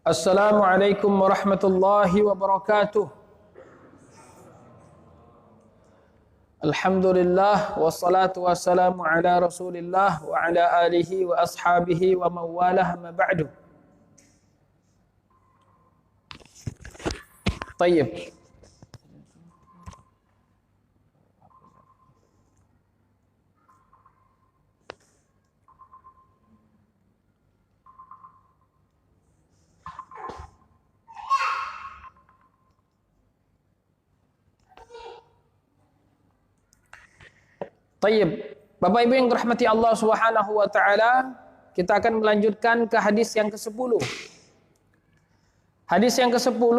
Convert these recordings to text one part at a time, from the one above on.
Assalamualaikum warahmatullahi wabarakatuh. Alhamdulillah wassalatu wassalamu ala Rasulillah wa ala alihi wa ashabihi wa mawalah ma ba'du. Tayyib. Tayyib. Bapak Ibu yang dirahmati Allah Subhanahu wa taala, kita akan melanjutkan ke hadis yang ke-10. Hadis yang ke-10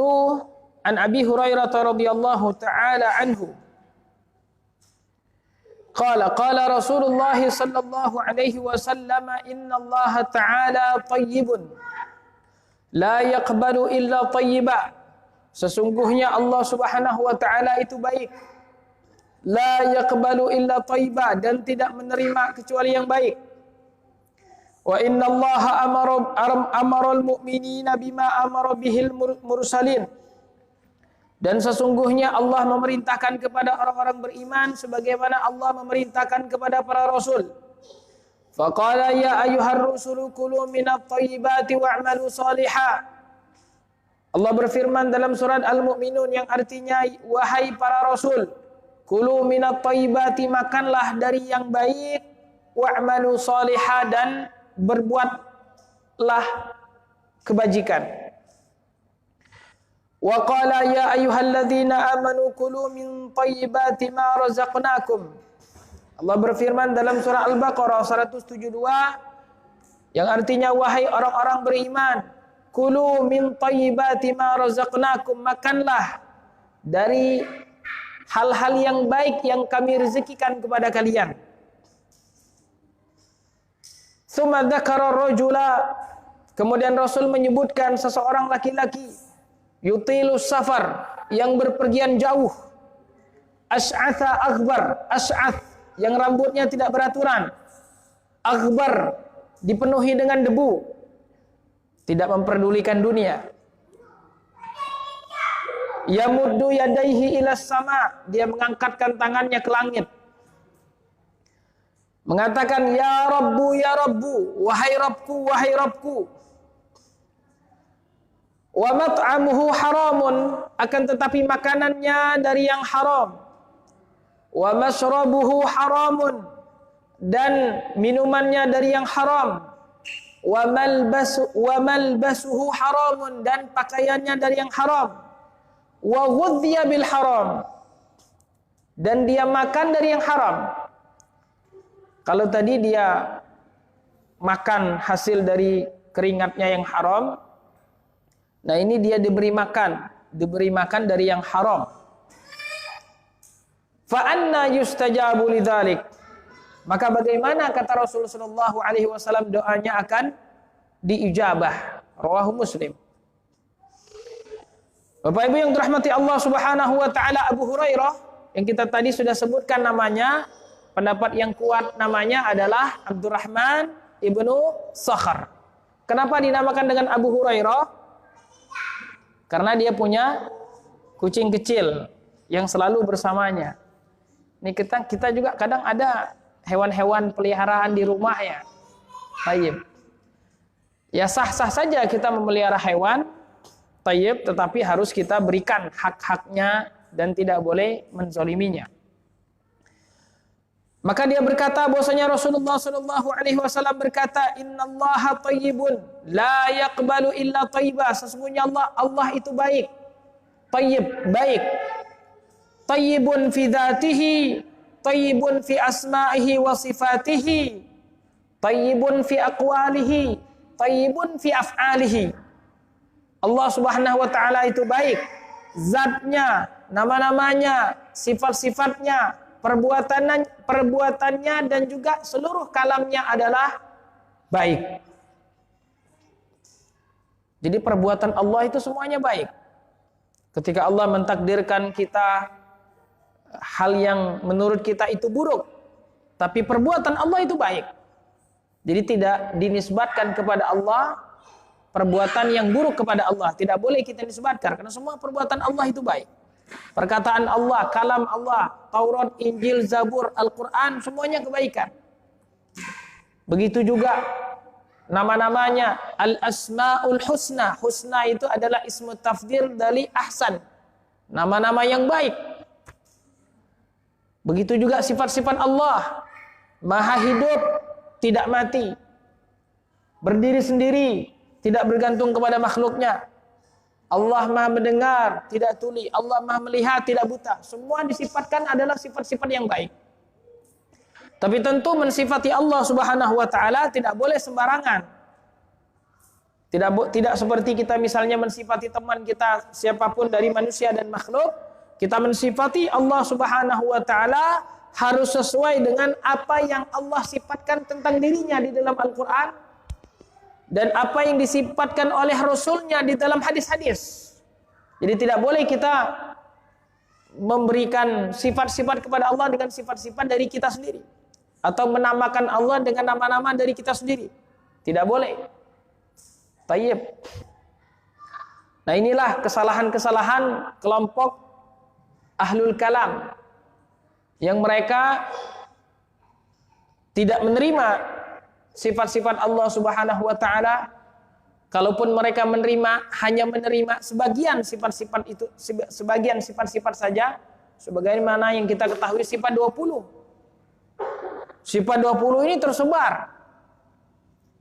an Abi Hurairah radhiyallahu taala anhu. Qala Rasulullah sallallahu alaihi wasallam, inna Allah taala tayyibun la yaqbalu illa tayyiba. Sesungguhnya Allah Subhanahu wa taala itu baik. La yaqbalu illa thayyiba, dan tidak menerima kecuali yang baik. Wa inna Allaha amara al-mu'minina bima amara bihil mursalin. Dan sesungguhnya Allah memerintahkan kepada orang-orang beriman sebagaimana Allah memerintahkan kepada para rasul. Faqala ya ayyuhar rusulu kulu minat thayyibati wa'malu salihah. Allah berfirman dalam surat Al-Mu'minun yang artinya, wahai para rasul, kulu minat thayyibati, makanlah dari yang baik, wa'malu salihah, dan berbuatlah kebajikan. Wa qala ya ayyuhalladzina amanu kulu min thayyibati ma razaqnakum. Allah berfirman dalam surah Al-Baqarah 172 yang artinya, wahai orang-orang beriman, kulu min thayyibati ma razaqnakum, makanlah dari hal-hal yang baik yang kami rezekikan kepada kalian. Tsumma dzakara rajula, kemudian Rasul menyebutkan seseorang laki-laki, yutilus safar, yang berpergian jauh, asy'atha aghbar, asy'ath, yang rambutnya tidak beraturan, aghbar, dipenuhi dengan debu, tidak memperdulikan dunia. Yamuddu yadaihi ilas sama, dia mengangkatkan tangannya ke langit, mengatakan ya Rabbu ya Rabbu, wahai Rabbku wahai Rabbku. Wa mat'amuhu haramun, akan tetapi makanannya dari yang haram. Wa mashrabuhu haramun, dan minumannya dari yang haram. Wa malbasuhu haramun, dan pakaiannya dari yang haram. Wa ghudhiya bil haram, dan dia makan dari yang haram. Kalau tadi dia makan hasil dari keringatnya yang haram, nah ini dia diberi makan dari yang haram. Fa anna yustajabu lidzalik, maka bagaimana, kata Rasulullah sallallahu alaihi wasallam, doanya akan diijabah. Rawahu Muslim. Bapak Ibu yang dirahmati Allah Subhanahu wa taala, Abu Hurairah yang kita tadi sudah sebutkan namanya, pendapat yang kuat namanya adalah Abdurrahman ibnu Sakhar. Kenapa dinamakan dengan Abu Hurairah? Karena dia punya kucing kecil yang selalu bersamanya. Ini kita juga kadang ada hewan-hewan peliharaan di rumah ya. Tayyib. Ya sah-sah saja kita memelihara hewan, tayyib, tetapi harus kita berikan hak-haknya dan tidak boleh menzaliminya. Maka dia berkata bahwasanya Rasulullah sallallahu alaihi wasallam berkata, innallaha tayyibun la yaqbalu illa thayyiba. Sesungguhnya Allah itu baik. Tayyib, baik. Tayyibun fi dzatihi, tayyibun fi asma'ihi wa sifatihi, tayyibun fi aqwalihi, tayyibun fi af'alihi. Allah Subhanahu wa taala itu baik. Zatnya, nama-namanya, sifat-sifatnya, perbuatannya dan juga seluruh kalamnya adalah baik. Jadi perbuatan Allah itu semuanya baik. Ketika Allah mentakdirkan kita hal yang menurut kita itu buruk, tapi perbuatan Allah itu baik. Jadi tidak dinisbatkan kepada Allah perbuatan yang buruk kepada Allah. Tidak boleh kita nisbatkan, karena semua perbuatan Allah itu baik. Perkataan Allah, kalam Allah, Taurat, Injil, Zabur, Al-Quran, semuanya kebaikan. Begitu juga nama-namanya, Al-Asma'ul Husna. Husna itu adalah ismu tafdhil dari ahsan, nama-nama yang baik. Begitu juga sifat-sifat Allah, maha hidup, tidak mati, berdiri sendiri, tidak bergantung kepada makhluknya. Allah maha mendengar, tidak tuli. Allah maha melihat, tidak buta. Semua disifatkan adalah sifat-sifat yang baik. Tapi tentu mensifati Allah Subhanahu wa taala tidak boleh sembarangan. Tidak seperti kita misalnya mensifati teman kita siapapun dari manusia dan makhluk. Kita mensifati Allah Subhanahu wa taala harus sesuai dengan apa yang Allah sifatkan tentang dirinya di dalam Al-Qur'an dan apa yang disifatkan oleh Rasulnya di dalam hadis-hadis. Jadi tidak boleh kita memberikan sifat-sifat kepada Allah dengan sifat-sifat dari kita sendiri, atau menamakan Allah dengan nama-nama dari kita sendiri. Tidak boleh. Tayyib. Nah, inilah kesalahan-kesalahan kelompok Ahlul Kalam yang mereka tidak menerima sifat-sifat Allah Subhanahu wa taala. Kalaupun mereka menerima, hanya menerima sebagian sifat-sifat itu, sebagian sifat-sifat saja, sebagaimana yang kita ketahui sifat 20. Sifat 20 ini tersebar.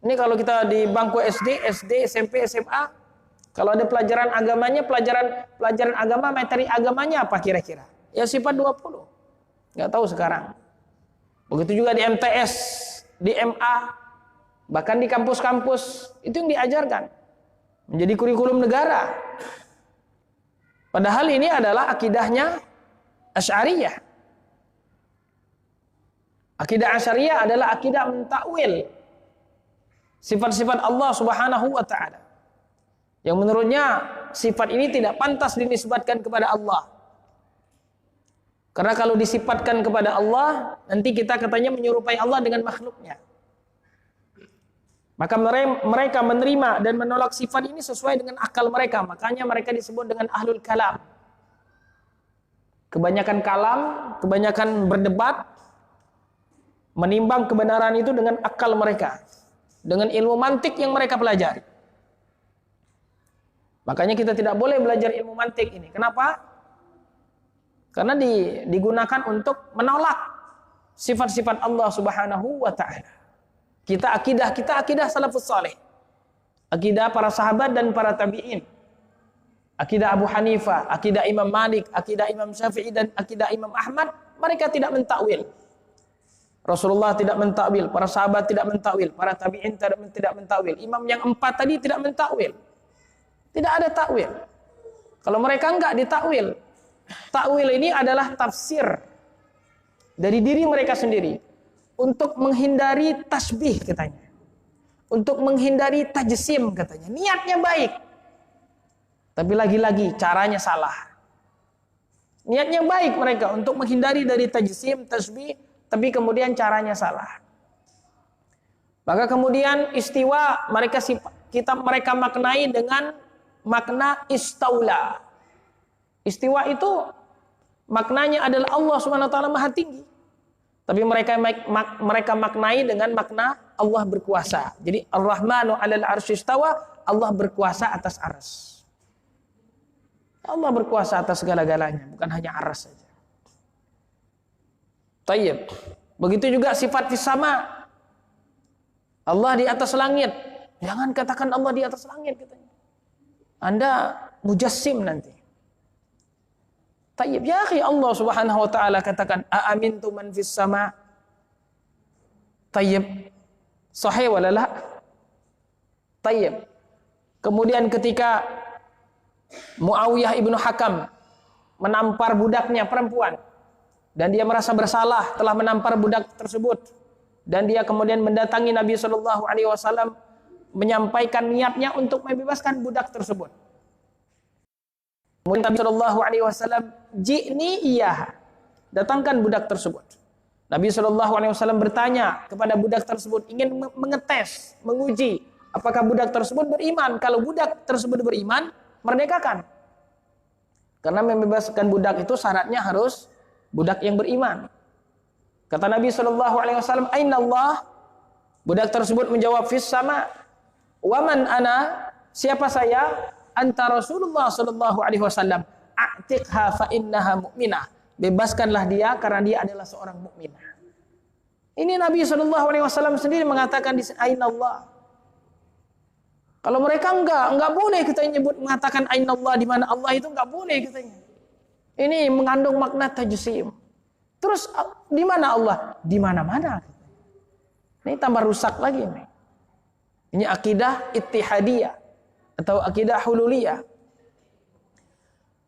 Ini kalau kita di bangku SD, SMP, SMA, kalau ada pelajaran agamanya, pelajaran agama, materi agamanya apa kira-kira? Ya sifat 20. Nggak tahu sekarang. Begitu juga di MTS, di MA, bahkan di kampus-kampus, itu yang diajarkan. Menjadi kurikulum negara. Padahal ini adalah akidahnya Asy'ariyah. Akidah Asy'ariyah adalah akidah mentakwil sifat-sifat Allah Subhanahu wa taala. Yang menurutnya sifat ini tidak pantas dinisbatkan kepada Allah. Karena kalau disifatkan kepada Allah, nanti kita katanya menyerupai Allah dengan makhluknya. Maka mereka menerima dan menolak sifat ini sesuai dengan akal mereka. Makanya mereka disebut dengan Ahlul Kalam. Kebanyakan kalam, kebanyakan berdebat, menimbang kebenaran itu dengan akal mereka, dengan ilmu mantik yang mereka pelajari. Makanya kita tidak boleh belajar ilmu mantik ini. Kenapa? Karena digunakan untuk menolak sifat-sifat Allah Subhanahu wa taala. Kita akidah salafus saleh. Akidah para sahabat dan para tabi'in. Akidah Abu Hanifah, akidah Imam Malik, akidah Imam Syafi'i dan akidah Imam Ahmad, mereka tidak mentakwil. Rasulullah tidak mentakwil, para sahabat tidak mentakwil, para tabi'in tidak mentakwil. Imam yang 4 tadi tidak mentakwil. Tidak ada takwil. Kalau mereka enggak ditakwil. Takwil ini adalah tafsir dari diri mereka sendiri untuk menghindari tasbih katanya. Untuk menghindari tajsim katanya. Niatnya baik. Tapi lagi-lagi caranya salah. Niatnya baik mereka untuk menghindari dari tajsim, tasbih, tapi kemudian caranya salah. Maka kemudian istiwa mereka maknai dengan makna istaula. Istiwa itu maknanya adalah Allah Subhanahu wa taala Maha Tinggi. Tapi mereka maknai dengan makna Allah berkuasa. Jadi Ar-Rahmanu 'alal 'arsy istawa, Allah berkuasa atas arsy. Allah berkuasa atas segala-galanya, bukan hanya arsy saja. Tayyib. Begitu juga sifat sama. Allah di atas langit. Jangan katakan Allah di atas langit katanya. Anda mujassim nanti. Tayyib, ya akhi, Allah Subhanahu wa taala katakan aamintu man fis sama. Tayyib. Sahih wala la? Tayyib. Kemudian ketika Muawiyah ibnu Hakam menampar budaknya perempuan dan dia merasa bersalah telah menampar budak tersebut dan dia kemudian mendatangi Nabi sallallahu alaihi wasallam menyampaikan niatnya untuk membebaskan budak tersebut. Kemudian Nabi sallallahu alaihi wasallam, "Ji'ni iyah." Datangkan budak tersebut. Nabi sallallahu alaihi wasallam bertanya kepada budak tersebut, ingin mengetes, menguji Apakah budak tersebut beriman? Kalau budak tersebut beriman, merdekakan. Karena membebaskan budak itu syaratnya harus budak yang beriman. Kata Nabi SAW, Aina Allah? Budak tersebut menjawab, Fis sama. Waman ana? Siapa saya? Anta Rasulullah SAW. A'tiqha fa innaha mu'minah. Bebaskanlah dia karena dia adalah seorang mukminah. Ini Nabi SAW sendiri mengatakan di Aina Allah. Kalau mereka enggak boleh kita nyebut mengatakan Aina Allah, di mana Allah itu enggak boleh katanya. Ini mengandung makna tajsim. Terus di mana Allah? Di mana-mana. Ini tambah rusak lagi nih. Ini akidah ittihadiyah atau akidah hululiyah.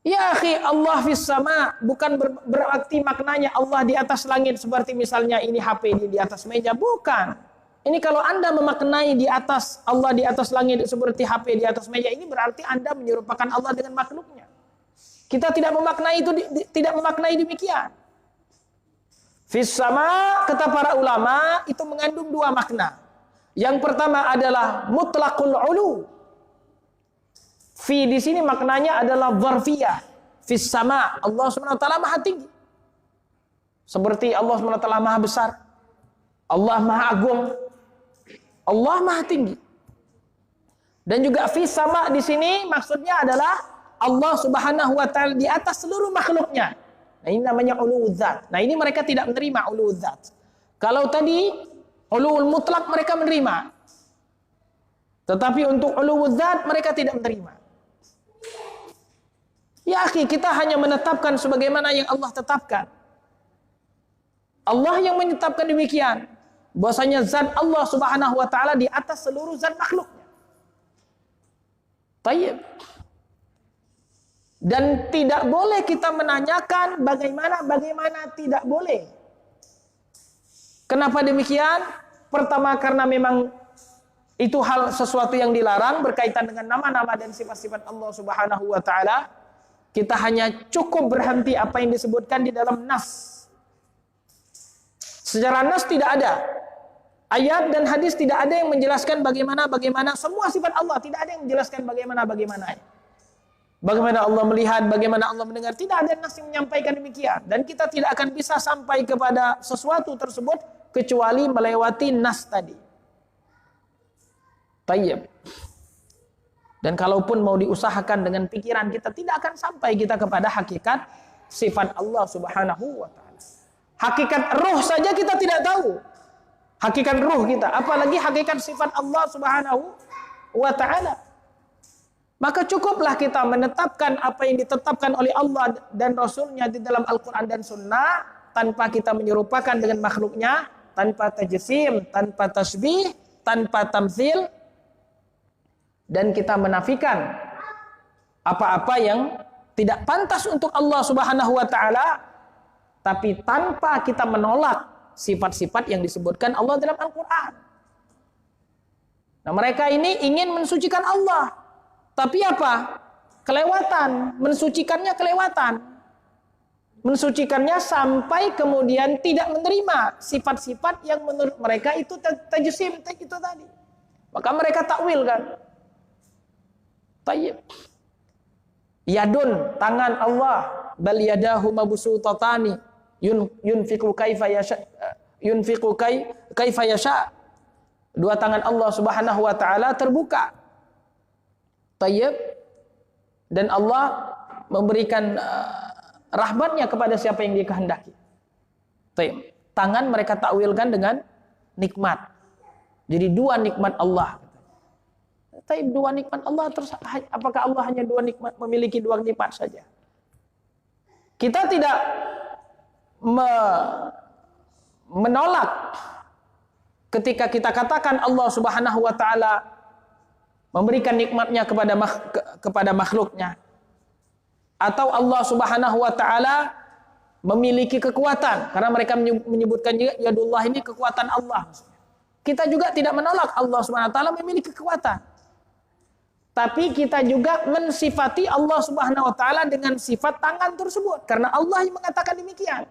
Ya akhi, Allah fis sama bukan berarti maknanya Allah di atas langit seperti misalnya ini HP di atas meja, bukan. Ini kalau Anda memaknai di atas Allah di atas langit seperti HP di atas meja, ini berarti Anda menyerupakan Allah dengan makhluknya. Kita tidak memaknai itu, tidak memaknai demikian. Fis sama kata para ulama itu mengandung dua makna. Yang pertama adalah mutlaqul ulu. Fi di sini maknanya adalah dzarfiyah. Fis sama, Allah SWT Maha tinggi. Seperti Allah SWT Maha besar. Allah Maha agung. Allah Maha tinggi. Dan juga fis sama di sini maksudnya adalah Allah Subhanahu wa taala di atas seluruh makhluknya. Nah, ini namanya uluwul dzat. Nah, ini mereka tidak menerima uluwul dzat. Kalau tadi uluwul mutlak mereka menerima. Tetapi untuk uluwul dzat mereka tidak menerima. Ya akhi, kita hanya menetapkan sebagaimana yang Allah tetapkan. Allah yang menetapkan demikian. Bahwasanya zat Allah Subhanahu wa taala di atas seluruh zat makhluknya. Tayyib. Dan tidak boleh kita menanyakan bagaimana tidak boleh. Kenapa demikian? Pertama karena memang itu hal sesuatu yang dilarang berkaitan dengan nama-nama dan sifat-sifat Allah Subhanahu wa taala. Kita hanya cukup berhenti apa yang disebutkan di dalam nas. Secara nas tidak ada. Ayat dan hadis tidak ada yang menjelaskan bagaimana semua sifat Allah, tidak ada yang menjelaskan bagaimana. Bagaimana Allah melihat, bagaimana Allah mendengar, tidak ada nas yang menyampaikan demikian. Dan kita tidak akan bisa sampai kepada sesuatu tersebut kecuali melewati nas tadi. Tayyib. Dan kalaupun mau diusahakan dengan pikiran kita, tidak akan sampai kita kepada hakikat sifat Allah Subhanahu wa taala. Hakikat ruh saja kita tidak tahu. Hakikat ruh kita, apalagi hakikat sifat Allah Subhanahu wa taala. Maka cukuplah kita menetapkan apa yang ditetapkan oleh Allah dan Rasulnya di dalam Al-Quran dan Sunnah, tanpa kita menyerupakan dengan makhluknya, tanpa tajsim, tanpa tasbih, tanpa tamtsil, dan kita menafikan apa-apa yang tidak pantas untuk Allah Subhanahu wa taala, tapi tanpa kita menolak sifat-sifat yang disebutkan Allah dalam Al-Quran. Nah, mereka ini ingin mensucikan Allah, tapi apa? Kelewatan, mensucikannya kelewatan. Mensucikannya sampai kemudian tidak menerima sifat-sifat yang menurut mereka itu tajsim itu tadi. Maka mereka takwil kan. Tayyib. Yadun, tangan Allah, bal yadahu mabsutatani yunfiqu kaifa yasha. Dua tangan Allah Subhanahu wa taala terbuka. Tayyib. Dan Allah memberikan rahmatnya kepada siapa yang Dia kehendaki. Tayyib. Tangan mereka takwilkan dengan nikmat. Jadi dua nikmat Allah. Tapi dua nikmat Allah, terus apakah Allah hanya dua nikmat, memiliki dua nikmat saja? Kita tidak menolak ketika kita katakan Allah Subhanahu wa taala memberikan nikmatnya kepada makhluknya, atau Allah Subhanahu wa taala memiliki kekuatan, karena mereka menyebutkan juga yadullah ini kekuatan Allah. Kita juga tidak menolak Allah Subhanahu wa taala memiliki kekuatan. Tapi kita juga mensifati Allah Subhanahu wa taala dengan sifat tangan tersebut, karena Allah yang mengatakan demikian.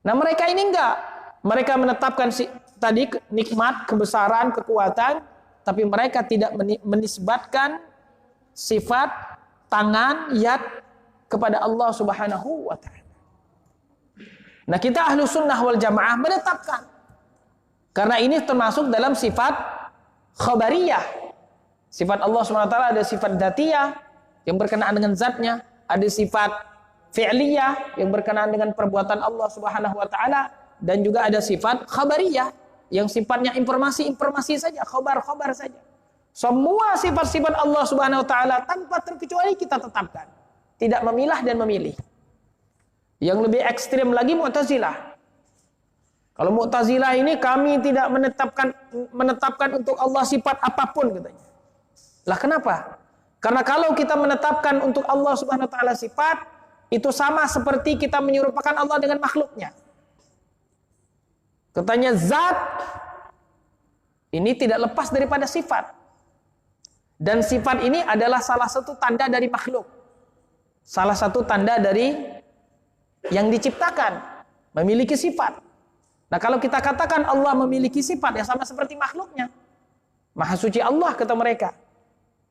Nah, mereka ini enggak. Mereka menetapkan tadi nikmat, kebesaran, kekuatan, tapi mereka tidak menisbatkan sifat tangan, yad kepada Allah Subhanahu wa taala. Nah, kita ahlu sunnah wal jamaah menetapkan, karena ini termasuk dalam sifat khabariyah. Sifat Allah Subhanahu wa taala ada sifat dzatiyah yang berkenaan dengan zatnya, ada sifat fi'liyah yang berkenaan dengan perbuatan Allah Subhanahu wa taala, dan juga ada sifat khabariyah yang sifatnya informasi saja, khabar saja. Semua sifat-sifat Allah Subhanahu wa taala tanpa terkecuali kita tetapkan, tidak memilah dan memilih. Yang lebih ekstrim lagi Mu'tazilah. Kalau Mu'tazilah ini, kami tidak menetapkan untuk Allah sifat apapun, katanya. Lah kenapa? Karena kalau kita menetapkan untuk Allah Subhanahu wa taala sifat, itu sama seperti kita menyerupakan Allah dengan makhluknya. Katanya zat ini tidak lepas daripada sifat. Dan sifat ini adalah salah satu tanda dari makhluk. Salah satu tanda dari yang diciptakan, memiliki sifat. Nah, kalau kita katakan Allah memiliki sifat, ya sama seperti makhluknya. Maha suci Allah, kata mereka.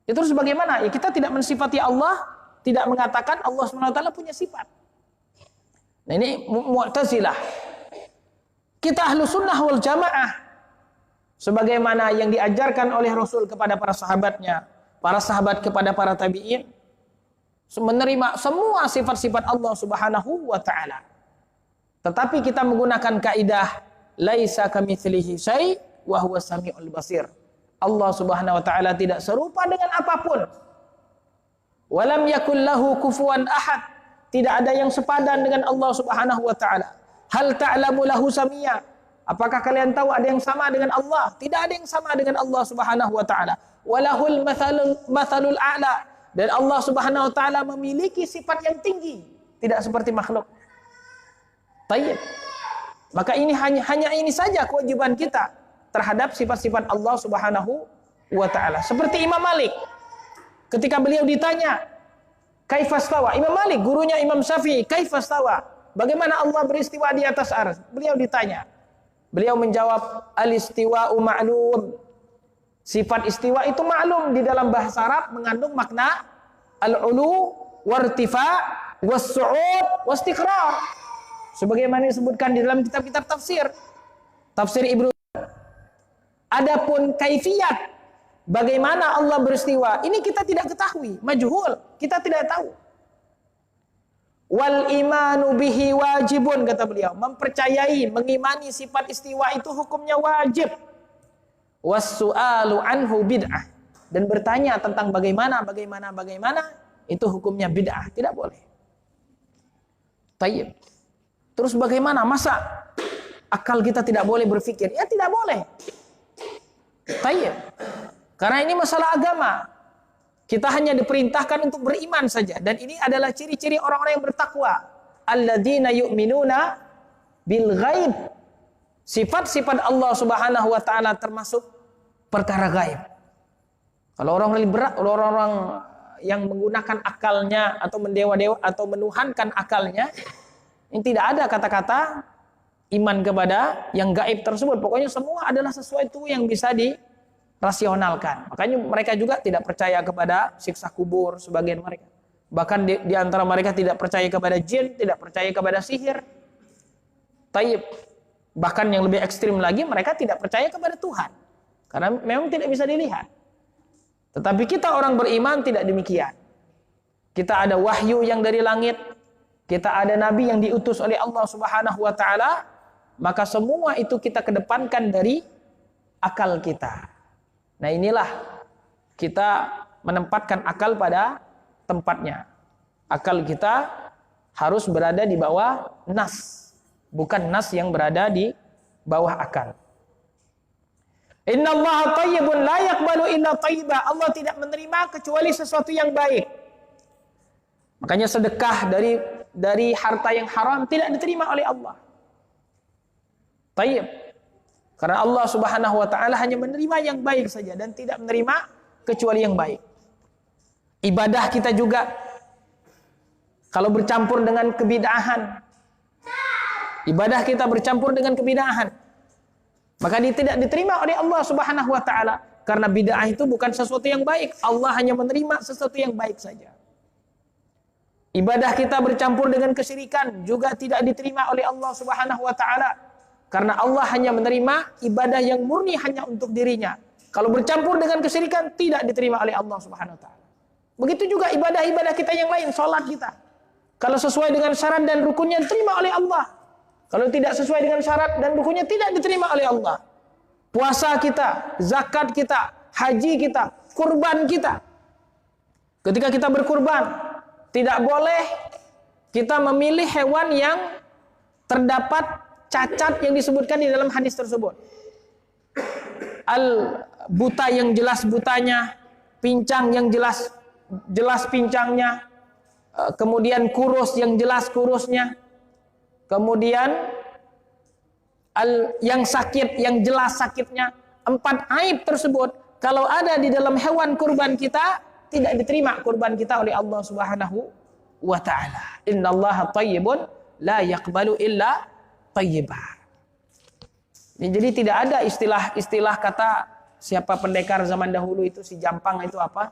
Itu terus bagaimana? Ya, kita tidak mensifati Allah, tidak mengatakan Allah SWT punya sifat. Nah, ini Mu'tazilah. Kita ahlu sunnah wal jamaah, sebagaimana yang diajarkan oleh Rasul kepada para sahabatnya, para sahabat kepada para tabi'in, menerima semua sifat-sifat Allah Subhanahu wa taala. Tetapi kita menggunakan kaidah laisa kamitslihi syai' wa huwas samiul basir. Allah Subhanahu wa taala tidak serupa dengan apapun. Walam yakul lahu kufuwan ahad. Tidak ada yang sepadan dengan Allah Subhanahu wa taala. Hal ta'lamu lahu samia? Apakah kalian tahu ada yang sama dengan Allah? Tidak ada yang sama dengan Allah Subhanahu wa taala. Walahul mathalul a'la. Dan Allah Subhanahu wa taala memiliki sifat yang tinggi, tidak seperti makhluk. Tayyib. Maka ini hanya ini saja kewajiban kita terhadap sifat-sifat Allah Subhanahu wa taala. Seperti Imam Malik, ketika beliau ditanya, kaifastawa? Imam Malik, gurunya Imam Syafi'i, kaifastawa? Bagaimana Allah beristiwa di atas arsy? Beliau ditanya. Beliau menjawab, al-istiwa'u ma'lum. Sifat istiwa itu maklum, di dalam bahasa Arab mengandung makna al-ulu, wartifa, was-su'ud, was-tiqrar. Sebagaimana disebutkan di dalam kitab-kitab tafsir. Tafsir Ibnu. Adapun kaifiyat, bagaimana Allah beristiwa, ini kita tidak ketahui, majhul, kita tidak tahu. Wal imanu bihi wajibun, kata beliau. Mempercayai, mengimani sifat istiwa itu hukumnya wajib. Was-su'alu anhu bid'ah. Dan bertanya tentang bagaimana itu hukumnya bid'ah, tidak boleh. Tayyib. Terus bagaimana? Masa akal kita tidak boleh berpikir? Ya tidak boleh. Tayyib. Karena ini masalah agama. Kita hanya diperintahkan untuk beriman saja, dan ini adalah ciri-ciri orang-orang yang bertakwa. Alladzina yu'minuna bil ghaib. Sifat-sifat Allah Subhanahu wa taala termasuk perkara gaib. Kalau orang yang menggunakan akalnya atau mendewa-dewa atau menuhankan akalnya, ini tidak ada kata-kata iman kepada yang gaib tersebut. Pokoknya semua adalah sesuatu yang bisa dirasionalkan. Makanya mereka juga tidak percaya kepada siksa kubur, sebagian mereka. Bahkan di antara mereka tidak percaya kepada jin, tidak percaya kepada sihir. Tayyib. Bahkan yang lebih ekstrim lagi, mereka tidak percaya kepada Tuhan. Karena memang tidak bisa dilihat. Tetapi kita orang beriman tidak demikian. Kita ada wahyu yang dari langit. Kita ada nabi yang diutus oleh Allah Subhanahu wa taala. Maka semua itu kita kedepankan dari akal kita. Nah, inilah kita menempatkan akal pada tempatnya. Akal kita harus berada di bawah nas. Bukan nas yang berada di bawah akal. Innallaha thayyibun la yaqbalu illa thayyiba. Allah tidak menerima kecuali sesuatu yang baik. Makanya sedekah dari harta yang haram tidak diterima oleh Allah. Thayyib. Karena Allah Subhanahu wa taala hanya menerima yang baik saja dan tidak menerima kecuali yang baik. Ibadah kita juga kalau bercampur dengan kebid'ahan, ibadah kita bercampur dengan kebid'ahan, maka dia tidak diterima oleh Allah Subhanahu wa taala. Karena bid'ah itu bukan sesuatu yang baik. Allah hanya menerima sesuatu yang baik saja. Ibadah kita bercampur dengan kesyirikan juga tidak diterima oleh Allah Subhanahu wa taala. Karena Allah hanya menerima ibadah yang murni hanya untuk dirinya. Kalau bercampur dengan kesyirikan tidak diterima oleh Allah Subhanahu wa taala. Begitu juga ibadah-ibadah kita yang lain, salat kita. Kalau sesuai dengan syarat dan rukunnya diterima oleh Allah. Kalau tidak sesuai dengan syarat dan rukunnya tidak diterima oleh Allah. Puasa kita, zakat kita, haji kita, kurban kita. Ketika kita berkurban, tidak boleh kita memilih hewan yang terdapat cacat yang disebutkan di dalam hadis tersebut. Buta yang jelas butanya, pincang yang jelas pincangnya, kemudian kurus yang jelas kurusnya, kemudian yang sakit yang jelas sakitnya. 4 aib tersebut kalau ada di dalam hewan kurban kita, tidak diterima kurban kita oleh Allah Subhanahu wa taala. Innallaha thayyibun la yaqbalu illa thayyibah. Jadi tidak ada istilah kata siapa pendekar zaman dahulu itu, si Jampang itu apa?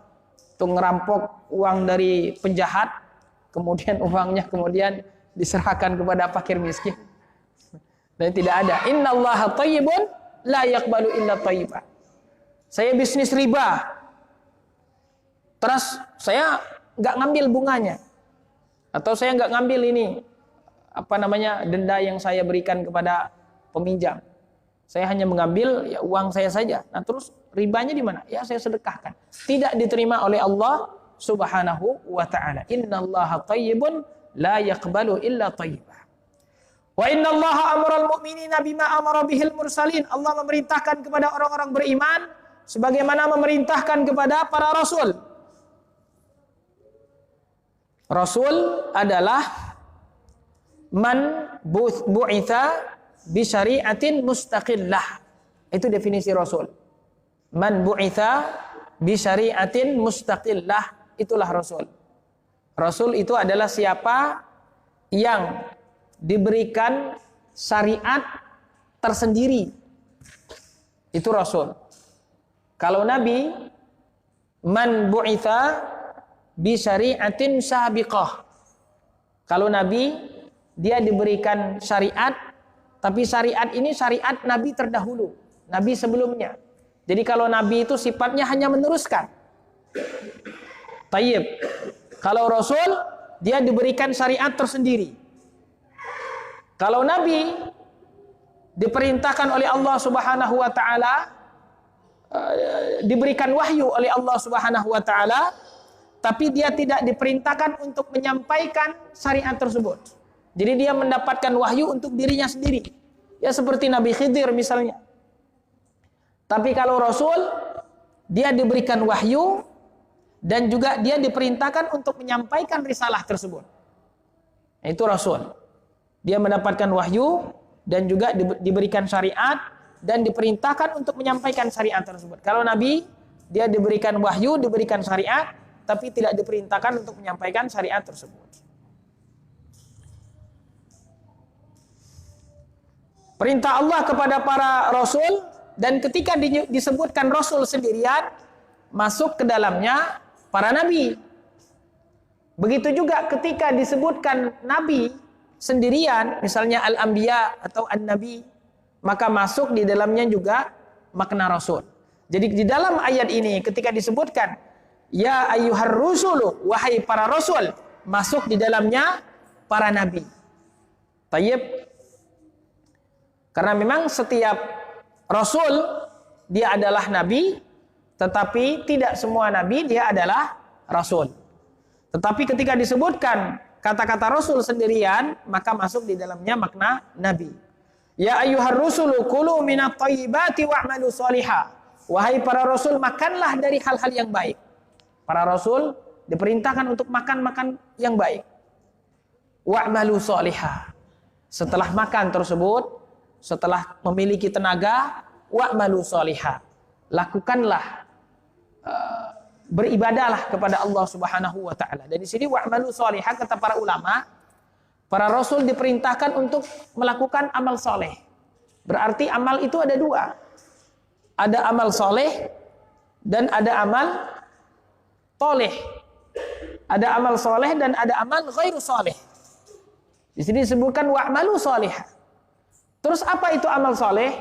Itu ngerampok uang dari penjahat, kemudian uangnya diserahkan kepada fakir miskin. Dan tidak ada. Innallaha thayyibun la yaqbalu illa thayyibah. Saya bisnis riba. Terus saya nggak ngambil bunganya. Atau saya nggak ngambil denda yang saya berikan kepada peminjam. Saya hanya mengambil uang saya saja. Nah, terus ribanya di mana? Ya, saya sedekahkan. Tidak diterima oleh Allah Subhanahu wa taala. Innallaha thayyibun la yaqbalu illa thayyibah. Wa innallaha amaral mu'minina bima amara bihil mursalin. Allah memerintahkan kepada orang-orang beriman sebagaimana memerintahkan kepada para rasul. Rasul adalah man bu'itha bi syari'atin mustaqillah. Itu definisi rasul. Man bu'itha bi syari'atin mustaqillah, itulah rasul. Rasul itu adalah siapa yang diberikan syariat tersendiri. Itu rasul. Kalau nabi, man bu'itha bi syari'atin sabiqah. Kalau nabi, dia diberikan syariat, tapi syariat ini syariat nabi terdahulu, nabi sebelumnya. Jadi kalau nabi itu sifatnya hanya meneruskan. Tayyib. Kalau rasul, dia diberikan syariat tersendiri. Kalau nabi diperintahkan oleh Allah Subhanahu wa taala, diberikan wahyu oleh Allah Subhanahu wa taala, tapi dia tidak diperintahkan untuk menyampaikan syariat tersebut. Jadi dia mendapatkan wahyu untuk dirinya sendiri. Ya seperti Nabi Khidir misalnya. Tapi kalau rasul, dia diberikan wahyu dan juga dia diperintahkan untuk menyampaikan risalah tersebut. Itu rasul. Dia mendapatkan wahyu dan juga diberikan syariat dan diperintahkan untuk menyampaikan syariat tersebut. Kalau nabi, dia diberikan wahyu, diberikan syariat, tapi tidak diperintahkan untuk menyampaikan syariat tersebut. Perintah Allah kepada para rasul, dan ketika disebutkan rasul sendirian, masuk ke dalamnya para nabi. Begitu juga ketika disebutkan nabi sendirian, misalnya al-anbiya atau an-nabi, maka masuk di dalamnya juga makna rasul. Jadi di dalam ayat ini ketika disebutkan ya ayyuhar rusulu, wahai para rasul, masuk di dalamnya para nabi. Tayyib. Karena memang setiap rasul dia adalah nabi, tetapi tidak semua nabi dia adalah rasul. Tetapi ketika disebutkan kata-kata rasul sendirian, maka masuk di dalamnya makna nabi. Ya ayyuhar rusulu kulu minat thayyibati wa'malu sholihah. Wahai para rasul, makanlah dari hal-hal yang baik. Para rasul diperintahkan untuk makan yang baik. Wa'malu sholihah. Setelah makan tersebut, setelah memiliki tenaga, wa'malu sholihah. Lakukanlah beribadahlah kepada Allah Subhanahu wa taala. Dan di sini wa'malu sholihah kata para ulama, para rasul diperintahkan untuk melakukan amal soleh. Berarti amal itu ada dua. Ada amal soleh dan ada amal toleh. Ada amal soleh dan ada amal ghairu soleh. Di sini disebutkan wa'malu soleh. Terus apa itu amal soleh?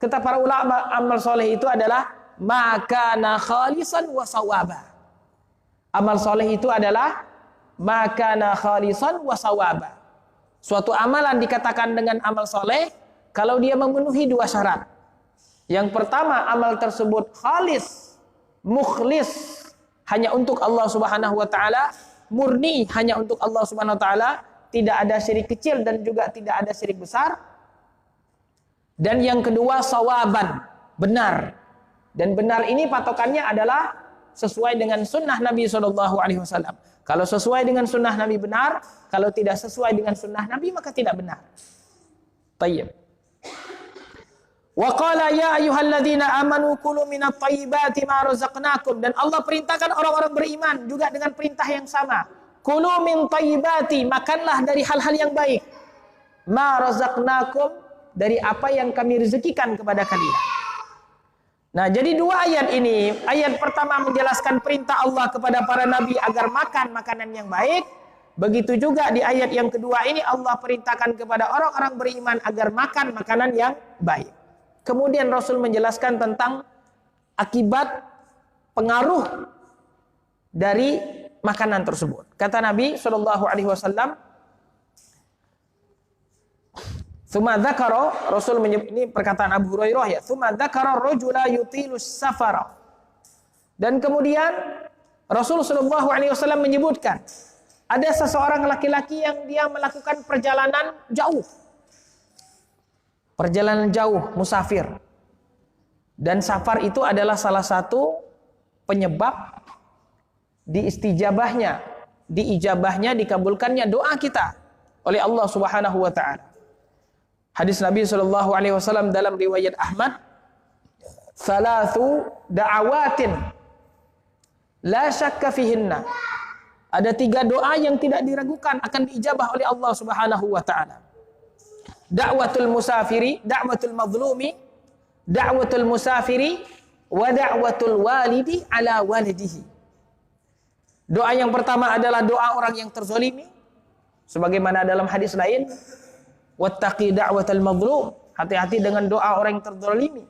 Kata para ulama, amal soleh itu adalah makana khalisan wa sawaba. Amal soleh itu adalah makana khalisan wa sawaba. Suatu amalan dikatakan dengan amal soleh kalau dia memenuhi dua syarat. Yang pertama, amal tersebut khalis, mukhlis, hanya untuk Allah Subhanahu wa taala, murni hanya untuk Allah Subhanahu wa taala, tidak ada syirik kecil dan juga tidak ada syirik besar. Dan yang kedua, sawaban, benar. Dan benar ini patokannya adalah sesuai dengan sunnah Nabi SAW. Kalau sesuai dengan sunnah Nabi benar, kalau tidak sesuai dengan sunnah Nabi maka tidak benar. Tayyib. Wa qala ya ayyuhalladzina amanu kulu minat thayyibati ma razaqnakum, dan Allah perintahkan orang-orang beriman juga dengan perintah yang sama. Kulu min thayyibati, makanlah dari hal-hal yang baik. Ma razaqnakum, dari apa yang kami rezekikan kepada kalian. Nah, jadi dua ayat ini, ayat pertama menjelaskan perintah Allah kepada para nabi agar makan makanan yang baik. Begitu juga di ayat yang kedua ini Allah perintahkan kepada orang-orang beriman agar makan makanan yang baik. Kemudian Rasul menjelaskan tentang akibat pengaruh dari makanan tersebut. Kata Nabi SAW, "Tsumma dzakara", Rasul ini perkataan Abu Hurairah ya, "Tsumma dzakara rajula yutilus safara." Dan kemudian Rasul SAW menyebutkan ada seseorang laki-laki yang dia melakukan perjalanan jauh. Perjalanan jauh, musafir. Dan safar itu adalah salah satu penyebab diijabahnya, dikabulkannya doa kita oleh Allah Subhanahu wa taala. Hadis Nabi SAW dalam riwayat Ahmad, "Thalathu da'awatin la syakka fihinna." Ada 3 doa yang tidak diragukan akan diijabah oleh Allah Subhanahu wa taala. Da'watul musafiri, da'watul mazlumi, da'watul musafiri, wa da'watul walidi ala walidihi. Doa yang pertama adalah doa orang yang terzalimi, sebagaimana dalam hadis lain, wattaqi da'watal mazlum, hati-hati dengan doa orang yang terzalimi,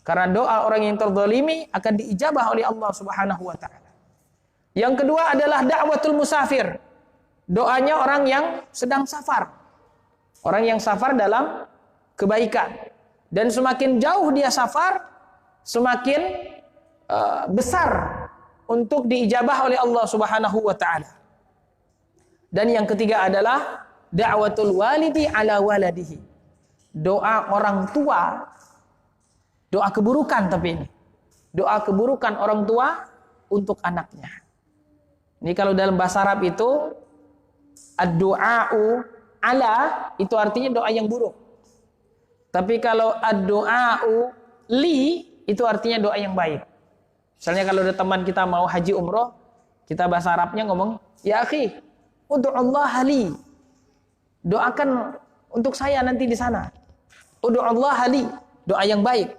karena doa orang yang terzalimi akan diijabah oleh Allah Subhanahu wa taala. Yang kedua adalah da'watul musafir, doanya orang yang sedang safar. Orang yang safar dalam kebaikan. Dan semakin jauh dia safar, semakin besar untuk diijabah oleh Allah Subhanahu wa taala. Dan yang ketiga adalah da'watul walidi ala waladihi. Doa orang tua, doa keburukan tapi ini. Doa keburukan orang tua untuk anaknya. Ini kalau dalam bahasa Arab itu ad-du'a'u ala itu artinya doa yang buruk. Tapi kalau ad-du'a'u li itu artinya doa yang baik. Misalnya kalau ada teman kita mau haji umroh, kita bahasa Arabnya ngomong, "Ya akhi, ud'ullaha li." Doakan untuk saya nanti di sana. Ud'ullaha li, doa yang baik.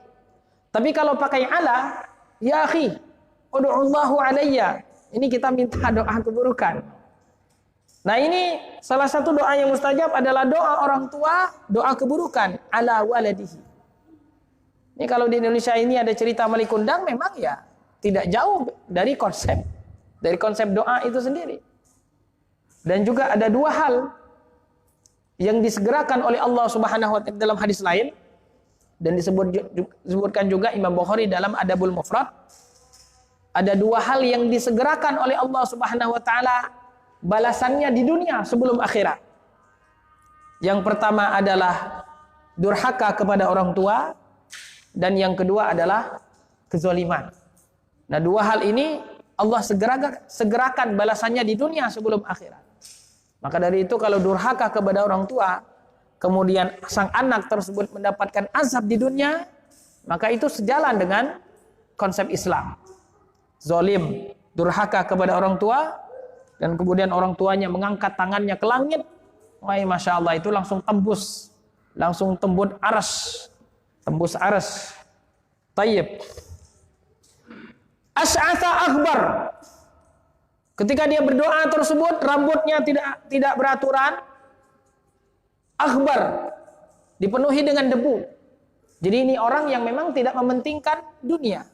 Tapi kalau pakai ala, "Ya akhi, ud'ullahu alayya." Ini kita minta doa keburukan. Nah, ini salah satu doa yang mustajab adalah doa orang tua, doa keburukan ala waladihi. Ini kalau di Indonesia ini ada cerita Malikundang, memang ya tidak jauh dari konsep doa itu sendiri. Dan juga ada 2 hal yang disegerakan oleh Allah Subhanahu wa taala dalam hadis lain, dan disebutkan juga Imam Bukhari dalam Adabul Mufrad. Ada 2 hal yang disegerakan oleh Allah Subhanahu wa taala balasannya di dunia sebelum akhirat. Yang pertama adalah durhaka kepada orang tua, dan yang kedua adalah kezaliman. Nah, 2 hal ini Allah segerakan balasannya di dunia sebelum akhirat. Maka dari itu kalau durhaka kepada orang tua, kemudian sang anak tersebut mendapatkan azab di dunia, maka itu sejalan dengan konsep Islam. Zalim, durhaka kepada orang tua, dan kemudian orang tuanya mengangkat tangannya ke langit, wah, masya Allah, itu langsung tembus langsung tembus aras. Tayyib. As'atha akbar. Ketika dia berdoa tersebut, rambutnya tidak beraturan. Akbar, dipenuhi dengan debu. Jadi ini orang yang memang tidak mementingkan dunia.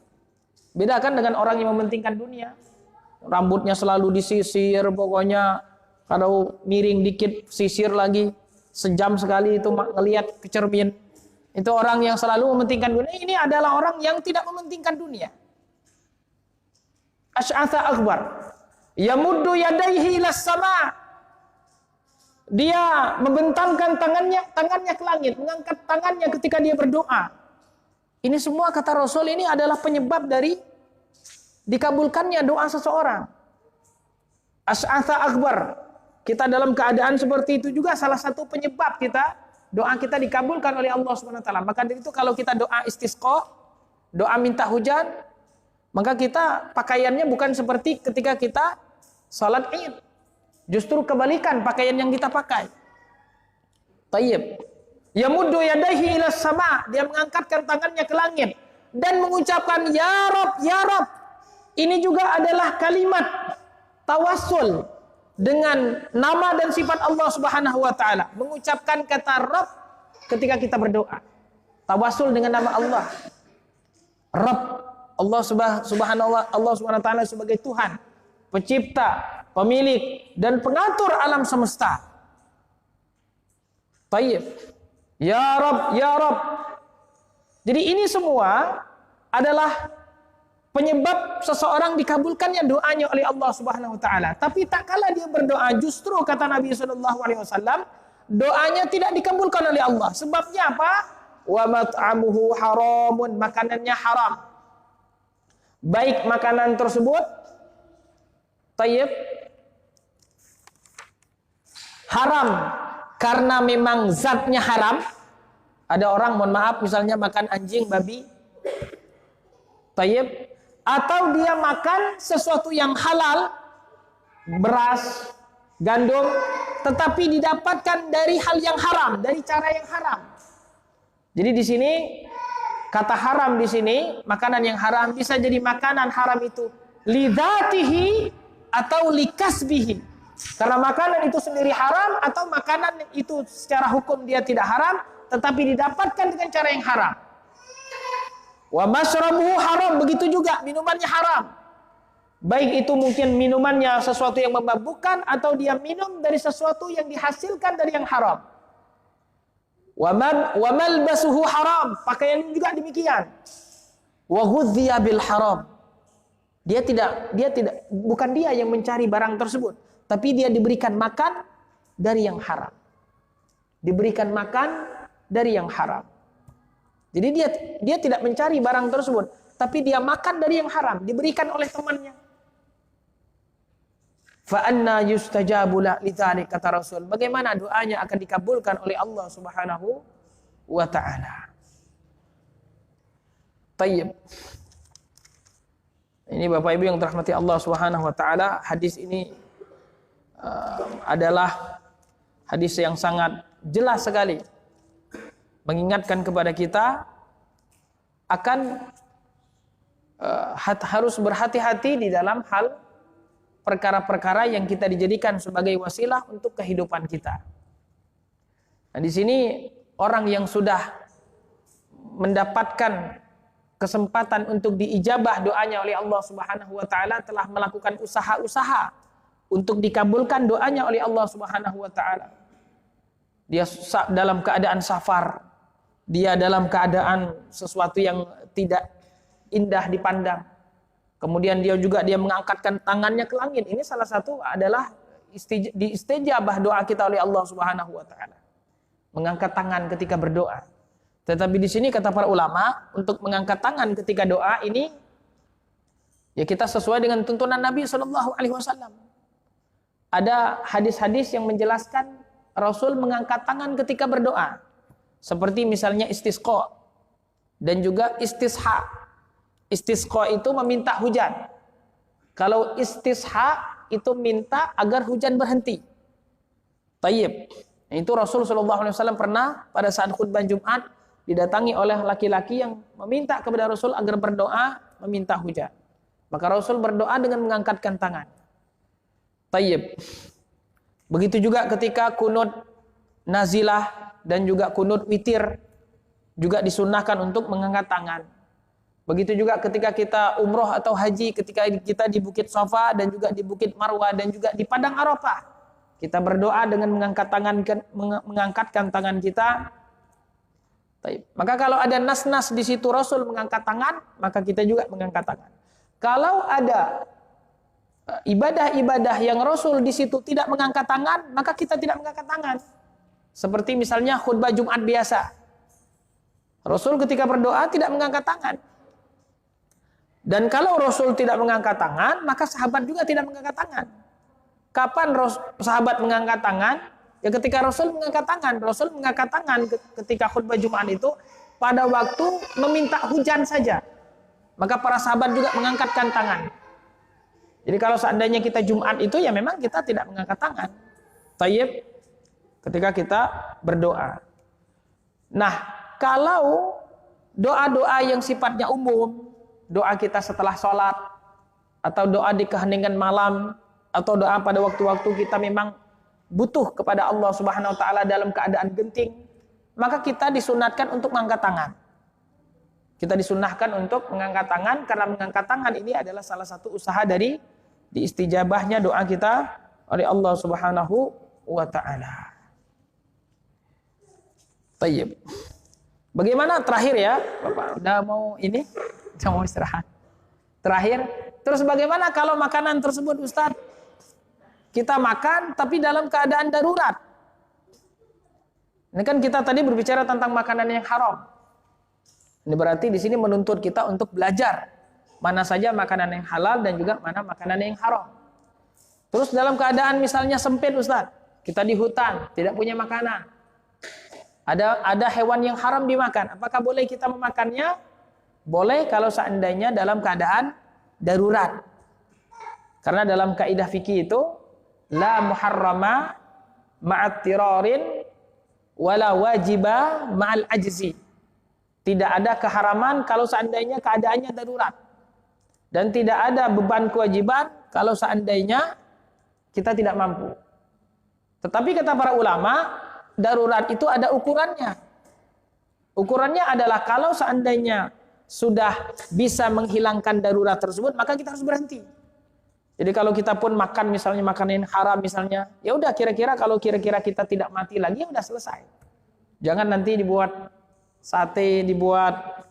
Bedakan dengan orang yang mementingkan dunia. Rambutnya selalu disisir, pokoknya kalau miring dikit sisir lagi. Sejam sekali itu ngelihat ke cermin. Itu orang yang selalu mementingkan dunia. Ini adalah orang yang tidak mementingkan dunia. Asy'atha akbar. Yamuddu yadayhi ilas sama. Dia membentangkan tangannya ke langit, mengangkat tangannya ketika dia berdoa. Ini semua kata Rasul ini adalah penyebab dari dikabulkannya doa seseorang. Asy'atha akbar. Kita dalam keadaan seperti itu juga salah satu penyebab doa kita dikabulkan oleh Allah Subhanahu wa taala. Maka dari itu kalau kita doa istisqa, doa minta hujan, maka kita pakaiannya bukan seperti ketika kita salat Id. Justru kebalikan pakaian yang kita pakai. Tayyib. Yamuddu yadayhi ilas sama, dia mengangkatkan tangannya ke langit dan mengucapkan ya Rabb, ya Rabb. Ini juga adalah kalimat tawassul dengan nama dan sifat Allah Subhanahu wa taala. Mengucapkan kata Rabb ketika kita berdoa. Tawassul dengan nama Allah. Rabb, Allah Subhanahu wa taala sebagai Tuhan, pencipta, pemilik dan pengatur alam semesta. Tayyib. Ya Rabb, ya Rabb. Jadi ini semua adalah penyebab seseorang dikabulkannya doanya oleh Allah Subhanahu wa taala. Tapi tak kala dia berdoa, justru kata Nabi sallallahu alaihi wasallam, doanya tidak dikabulkan oleh Allah. Sebabnya apa? Wa mat'amuhu haramun, makanannya haram. Baik makanan tersebut tayyib haram karena memang zatnya haram. Ada orang, mohon maaf, misalnya makan anjing, babi, tayyib, atau dia makan sesuatu yang halal, beras, gandum, tetapi didapatkan dari hal yang haram, dari cara yang haram. Jadi di sini kata haram di sini, makanan yang haram bisa jadi makanan haram itu lidzatihi atau likasbihi. Karena makanan itu sendiri haram atau makanan itu secara hukum dia tidak haram, tetapi didapatkan dengan cara yang haram. Wa masyrabuhu haram, begitu juga minumannya haram. Baik itu mungkin minumannya sesuatu yang memabukkan atau dia minum dari sesuatu yang dihasilkan dari yang haram. Wa malbasuhu haram, pakaian juga demikian. Wa ghudhiya bil haram. Dia tidak bukan dia yang mencari barang tersebut, tapi dia diberikan makan dari yang haram. Diberikan makan dari yang haram. Jadi dia tidak mencari barang tersebut, tapi dia makan dari yang haram, diberikan oleh temannya. Fa anna yustajabu la lidzalik, kata Rasul. Bagaimana doanya akan dikabulkan oleh Allah Subhanahu wa taala. Tayyib. Ini Bapak Ibu yang dirahmati Allah Subhanahu wa taala, hadis ini adalah hadis yang sangat jelas sekali mengingatkan kepada kita akan harus berhati-hati di dalam hal perkara-perkara yang kita dijadikan sebagai wasilah untuk kehidupan kita. Nah, di sini orang yang sudah mendapatkan kesempatan untuk diijabah doanya oleh Allah Subhanahu wa taala telah melakukan usaha-usaha untuk dikabulkan doanya oleh Allah Subhanahu wa taala. Dia dalam keadaan safar, dia dalam keadaan sesuatu yang tidak indah dipandang. Kemudian dia mengangkatkan tangannya ke langit. Ini salah satu adalah diistijabah doa kita oleh Allah Subhanahu wa taala. Mengangkat tangan ketika berdoa. Tetapi di sini kata para ulama, untuk mengangkat tangan ketika doa ini ya kita sesuai dengan tuntunan Nabi sallallahu alaihi wasallam. Ada hadis-hadis yang menjelaskan Rasul mengangkat tangan ketika berdoa. Seperti misalnya istisqa dan juga istisha. Istisqa itu meminta hujan. Kalau istisha itu minta agar hujan berhenti. Tayyib. Itu Rasul Shallallahu Alaihi Wasallam pernah pada saat khutbah Jumat didatangi oleh laki-laki yang meminta kepada Rasul agar berdoa meminta hujan. Maka Rasul berdoa dengan mengangkatkan tangan. Tayyib. Begitu juga ketika kunut nazilah dan juga kunut witir juga disunnahkan untuk mengangkat tangan. Begitu juga ketika kita umroh atau haji, ketika kita di Bukit Safa dan juga di Bukit Marwah dan juga di Padang Arafah, kita berdoa dengan mengangkatkan tangan kita. Maka kalau ada nas-nas di situ Rasul mengangkat tangan, maka kita juga mengangkat tangan. Kalau ada ibadah-ibadah yang Rasul di situ tidak mengangkat tangan, maka kita tidak mengangkat tangan. Seperti misalnya khutbah Jumat biasa. Rasul ketika berdoa tidak mengangkat tangan. Dan kalau Rasul tidak mengangkat tangan, maka sahabat juga tidak mengangkat tangan. Kapan sahabat mengangkat tangan? Ya ketika Rasul mengangkat tangan. Rasul mengangkat tangan ketika khutbah Jumat itu pada waktu meminta hujan saja. Maka para sahabat juga mengangkatkan tangan. Jadi kalau seandainya kita Jumat itu ya memang kita tidak mengangkat tangan. Tayyib ketika kita berdoa. Nah, kalau doa-doa yang sifatnya umum, doa kita setelah sholat, atau doa di keheningan malam, atau doa pada waktu-waktu kita memang butuh kepada Allah Subhanahu Wa Taala dalam keadaan genting, maka kita disunatkan untuk mengangkat tangan. Kita disunahkan untuk mengangkat tangan karena mengangkat tangan ini adalah salah satu usaha dari diistijabahnya doa kita oleh Allah Subhanahu Wa Taala. Tayyib. Bagaimana terakhir ya, Bapak? Udah mau ini? Udah mau istirahat. Terakhir, terus bagaimana kalau makanan tersebut, Ustadz? Kita makan tapi dalam keadaan darurat. Ini kan kita tadi berbicara tentang makanan yang haram. Ini berarti di sini menuntut kita untuk belajar mana saja makanan yang halal dan juga mana makanan yang haram. Terus dalam keadaan misalnya sempit, Ustadz, kita di hutan, tidak punya makanan. Ada hewan yang haram dimakan. Apakah boleh kita memakannya? Boleh kalau seandainya dalam keadaan darurat. Karena dalam kaidah fikih itu la muharrama ma'at tirarin wala wajiba ma'al ajzi. Tidak ada keharaman kalau seandainya keadaannya darurat. Dan tidak ada beban kewajiban kalau seandainya kita tidak mampu. Tetapi kata para ulama, darurat itu ada ukurannya. Ukurannya adalah kalau seandainya sudah bisa menghilangkan darurat tersebut, maka kita harus berhenti. Jadi kalau kita pun makan misalnya makanan haram misalnya, ya udah kira-kira kalau kira-kira kita tidak mati lagi, ya udah selesai. Jangan nanti dibuat sate, dibuat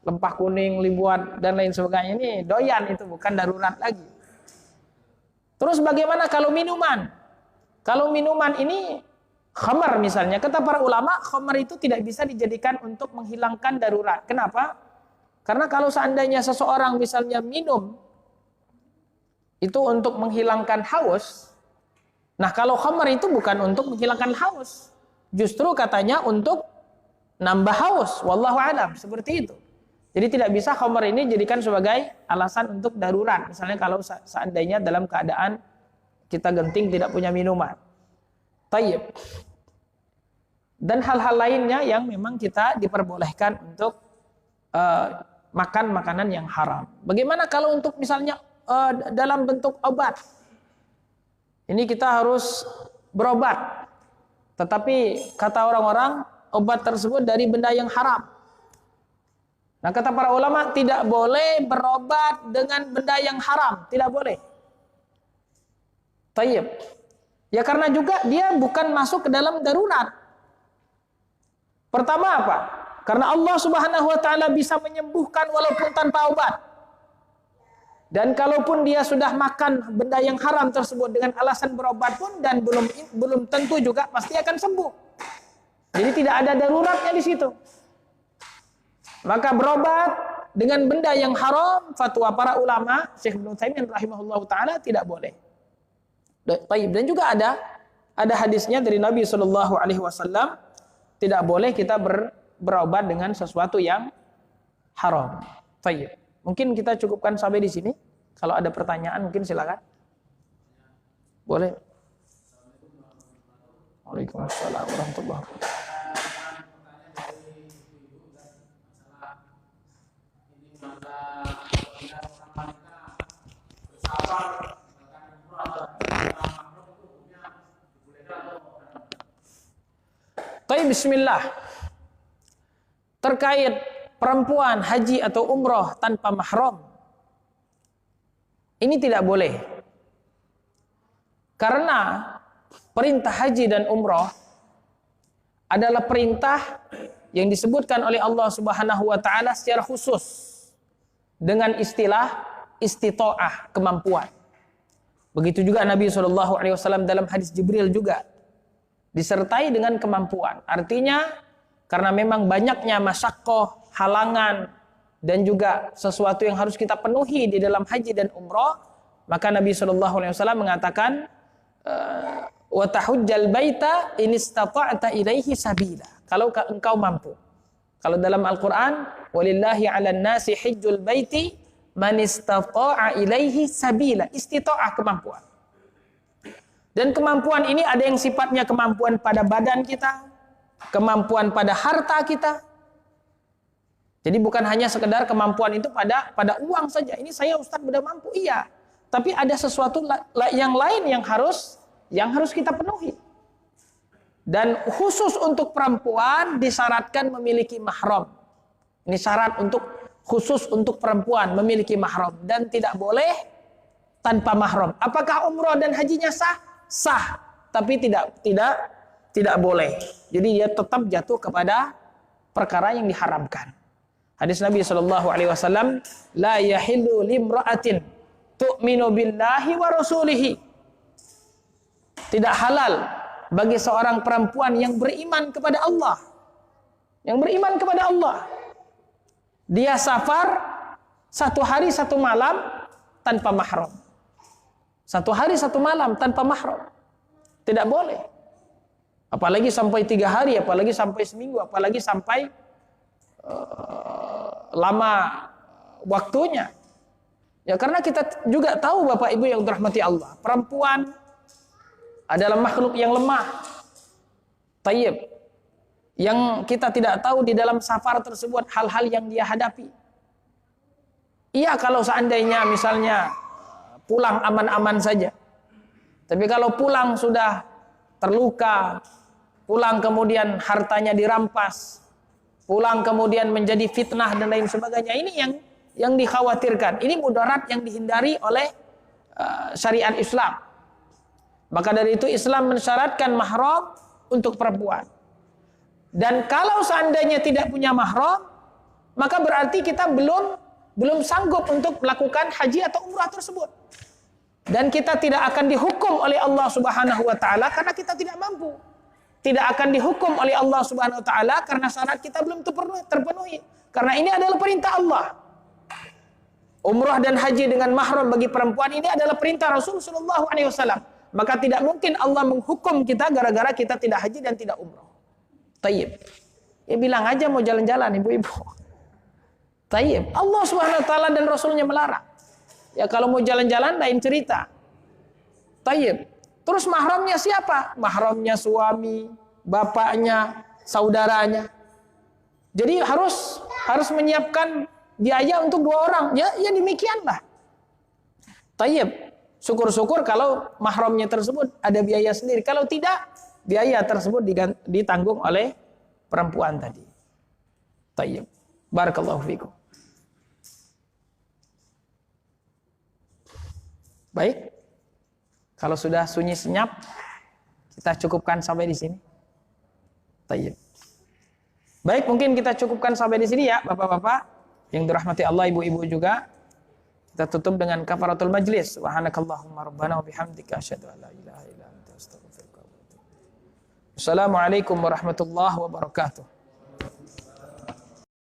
lempah kuning, dibuat dan lain sebagainya. Ini doyan, itu bukan darurat lagi. Terus bagaimana kalau minuman? Kalau minuman ini khamar misalnya, kata para ulama, khamar itu tidak bisa dijadikan untuk menghilangkan darurat. Kenapa? Karena kalau seandainya seseorang misalnya minum itu untuk menghilangkan haus, nah kalau khamar itu bukan untuk menghilangkan haus, justru katanya untuk nambah haus. Wallahu a'lam, seperti itu. Jadi tidak bisa khamar ini dijadikan sebagai alasan untuk darurat. Misalnya kalau seandainya dalam keadaan kita genting tidak punya minuman. Tayyib. Dan hal-hal lainnya yang memang kita diperbolehkan untuk makan makanan yang haram. Bagaimana kalau untuk misalnya dalam bentuk obat? Ini kita harus berobat. Tetapi kata orang-orang obat tersebut dari benda yang haram. Nah kata para ulama tidak boleh berobat dengan benda yang haram. Tidak boleh. Tayyib. Ya karena juga dia bukan masuk ke dalam darurat. Pertama apa? Karena Allah Subhanahu wa taala bisa menyembuhkan walaupun tanpa obat. Dan kalaupun dia sudah makan benda yang haram tersebut dengan alasan berobat pun dan belum tentu juga pasti akan sembuh. Jadi tidak ada daruratnya di situ. Maka berobat dengan benda yang haram, fatwa para ulama, Syekh Ibnu Utsaimin rahimahullahu taala tidak boleh. Dan juga ada hadisnya dari Nabi sallallahu alaihi wasallam, tidak boleh kita berobat dengan sesuatu yang haram. Baik. Mungkin kita cukupkan sampai di sini. Kalau ada pertanyaan mungkin silakan. Boleh. Waalaikumsalam warahmatullahi wabarakatuh. Baik, bismillah. Terkait perempuan haji atau umroh tanpa mahram, ini tidak boleh. Karena perintah haji dan umroh adalah perintah yang disebutkan oleh Allah Subhanahu wa taala secara khusus dengan istilah istita'ah, kemampuan. Begitu juga Nabi SAW dalam hadis Jibril juga disertai dengan kemampuan. Artinya karena memang banyaknya masyaqqah, halangan, dan juga sesuatu yang harus kita penuhi di dalam haji dan umrah, maka Nabi SAW mengatakan wa tahujjal baita in istata'ta ilaihi sabila. Kalau engkau mampu. Kalau dalam Al-Qur'an, walillahi 'alan nasi hajjul baiti man istata'a ilaihi sabila. Istita'ah, kemampuan. Dan kemampuan ini ada yang sifatnya kemampuan pada badan kita, kemampuan pada harta kita. Jadi bukan hanya sekedar kemampuan itu pada uang saja. Ini saya Ustaz sudah mampu, iya. Tapi ada sesuatu yang lain yang harus kita penuhi. Dan khusus untuk perempuan disyaratkan memiliki mahram. Ini syarat khusus untuk perempuan memiliki mahram dan tidak boleh tanpa mahram. Apakah umrah dan hajinya sah? Sah, tapi tidak boleh. Jadi dia tetap jatuh kepada perkara yang diharamkan. Hadis Nabi SAW, la yahillu limra'atin tu'minu billahi wa rasulihi. Tidak halal bagi seorang perempuan yang beriman kepada Allah. Yang beriman kepada Allah. Dia safar 1 hari 1 malam tanpa mahram. 1 hari 1 malam tanpa mahram. Tidak boleh. Apalagi sampai 3 hari, apalagi sampai seminggu, apalagi sampai lama waktunya. Ya karena kita juga tahu Bapak Ibu yang dirahmati Allah, perempuan adalah makhluk yang lemah. Tayyib. Yang kita tidak tahu di dalam safar tersebut hal-hal yang dia hadapi. Iya kalau seandainya misalnya pulang aman-aman saja. Tapi kalau pulang sudah terluka, pulang kemudian hartanya dirampas, pulang kemudian menjadi fitnah dan lain sebagainya, ini yang dikhawatirkan. Ini mudarat yang dihindari oleh syariat Islam. Maka dari itu Islam mensyaratkan mahram untuk perempuan. Dan kalau seandainya tidak punya mahram, maka berarti kita belum sanggup untuk melakukan haji atau umrah tersebut. Dan kita tidak akan dihukum oleh Allah Subhanahu wa taala karena kita tidak mampu. Tidak akan dihukum oleh Allah Subhanahu wa taala karena syarat kita belum terpenuhi. Karena ini adalah perintah Allah. Umrah dan haji dengan mahram bagi perempuan ini adalah perintah Rasul sallallahu alaihi wasallam. Maka tidak mungkin Allah menghukum kita gara-gara kita tidak haji dan tidak umrah. Tayyib. Ya bilang aja mau jalan-jalan ibu-ibu. Tayyib. Allah Subhanahu wa taala dan Rasulnya melarang. Ya kalau mau jalan-jalan lain cerita. Tayyib. Terus mahramnya siapa? Mahramnya suami, bapaknya, saudaranya. Jadi harus menyiapkan biaya untuk 2 orang. Ya demikianlah. Tayyib. Syukur-syukur kalau mahramnya tersebut ada biaya sendiri. Kalau tidak, biaya tersebut ditanggung oleh perempuan tadi. Tayyib. Barakallahu fikum. Baik. Kalau sudah sunyi senyap, kita cukupkan sampai di sini. Tayyib. Baik, mungkin kita cukupkan sampai di sini ya, Bapak-bapak yang dirahmati Allah, ibu-ibu juga. Kita tutup dengan kafaratul majlis. Subhanakallahumma rabbana wa bihamdika asyhadu an la ilaha illa anta astaghfiruka wa atubu ilaik. Assalamualaikum warahmatullahi wabarakatuh.